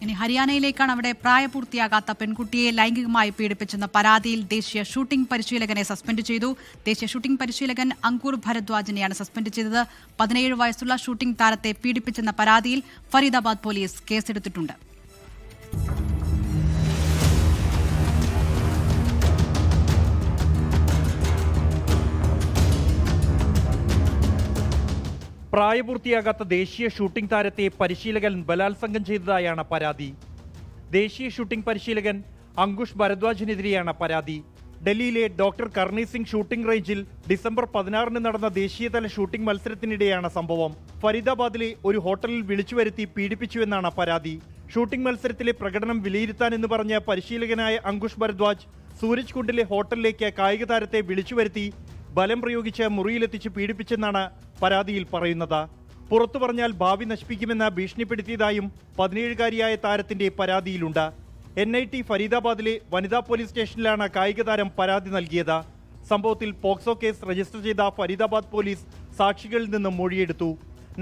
ഇനി ഹരിയാനയിലേക്കാണ്. അവിടെ പ്രായപൂർത്തിയാകാത്ത പെൺകുട്ടിയെ ലൈംഗികമായി പീഡിപ്പിച്ചെന്ന പരാതിയിൽ ദേശീയ ഷൂട്ടിംഗ് പരിശീലകനെ സസ്പെൻഡ് ചെയ്തു. ദേശീയ ഷൂട്ടിംഗ് പരിശീലകൻ അങ്കുർ ഭരദ്വാജിനെയാണ് സസ്പെൻഡ് ചെയ്തത്. 17 വയസ്സുള്ള ഷൂട്ടിംഗ് താരത്തെ പീഡിപ്പിച്ചെന്ന പരാതിയിൽ ഫരീദാബാദ് പോലീസ് കേസെടുത്തിട്ടുണ്ട്. പ്രായപൂർത്തിയാകാത്ത ദേശീയ ഷൂട്ടിംഗ് താരത്തെ പരിശീലകൻ ബലാത്സംഗം ചെയ്തതായാണ് പരാതി. ദേശീയ ഷൂട്ടിംഗ് പരിശീലകൻ അങ്കുഷ് ഭരദ്വാജിനെതിരെയാണ് പരാതി. ഡൽഹിയിലെ ഡോക്ടർ കർണി സിംഗ് ഷൂട്ടിംഗ് റേഞ്ചിൽ ഡിസംബർ 16 നടന്ന ദേശീയതല ഷൂട്ടിംഗ് മത്സരത്തിനിടെയാണ് സംഭവം. ഫരീദാബാദിലെ ഒരു ഹോട്ടലിൽ വിളിച്ചുവരുത്തി പീഡിപ്പിച്ചുവെന്നാണ് പരാതി. ഷൂട്ടിംഗ് മത്സരത്തിലെ പ്രകടനം വിലയിരുത്താനെന്ന് പറഞ്ഞ പരിശീലകനായ അങ്കുഷ് ഭരദ്വാജ് സൂരജ് കുണ്ടിലെ ഹോട്ടലിലേക്ക് കായിക താരത്തെ വിളിച്ചുവരുത്തി ബലം പ്രയോഗിച്ച് മുറിയിലെത്തിച്ച് പീഡിപ്പിച്ചെന്നാണ് പരാതിയിൽ പറയുന്നത്. പുറത്തു പറഞ്ഞാൽ ഭാവി നശിപ്പിക്കുമെന്ന് ഭീഷണിപ്പെടുത്തിയതായും 17-കാരിയായ താരത്തിന്റെ പരാതിയിലുണ്ട്. NIT ഫരീദാബാദിലെ വനിതാ പോലീസ് സ്റ്റേഷനിലാണ് കായിക താരം പരാതി നൽകിയത്. സംഭവത്തിൽ പോക്സോ കേസ് രജിസ്റ്റർ ചെയ്ത ഫരീദാബാദ് പോലീസ് സാക്ഷികളിൽ നിന്നും മൊഴിയെടുത്തു.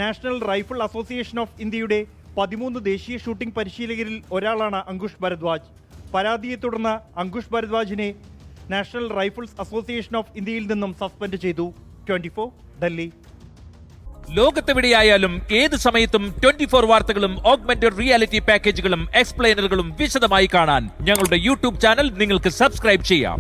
നാഷണൽ റൈഫിൾ അസോസിയേഷൻ ഓഫ് ഇന്ത്യയുടെ 13 ദേശീയ ഷൂട്ടിംഗ് പരിശീലകരിൽ ഒരാളാണ് അങ്കുഷ് ഭരദ്വാജ്. പരാതിയെ തുടർന്ന് അങ്കുഷ് ഭരദ്വാജിനെ നാഷണൽ റൈഫിൾസ് അസോസിയേഷൻ ഓഫ് ഇന്ത്യയിൽ നിന്നും സസ്പെൻഡ് ചെയ്തു. 24 ഡൽഹി. ലോകത്തെവിടെയായാലും ഏത് സമയത്തും 24 വാർത്തകളും ഓഗ്മെന്റഡ് റിയാലിറ്റി പാക്കേജുകളും എക്സ്പ്ലെയിനറുകളും വിശദമായി കാണാൻ ഞങ്ങളുടെ യൂട്യൂബ് ചാനൽ നിങ്ങൾക്ക് സബ്സ്ക്രൈബ് ചെയ്യാം.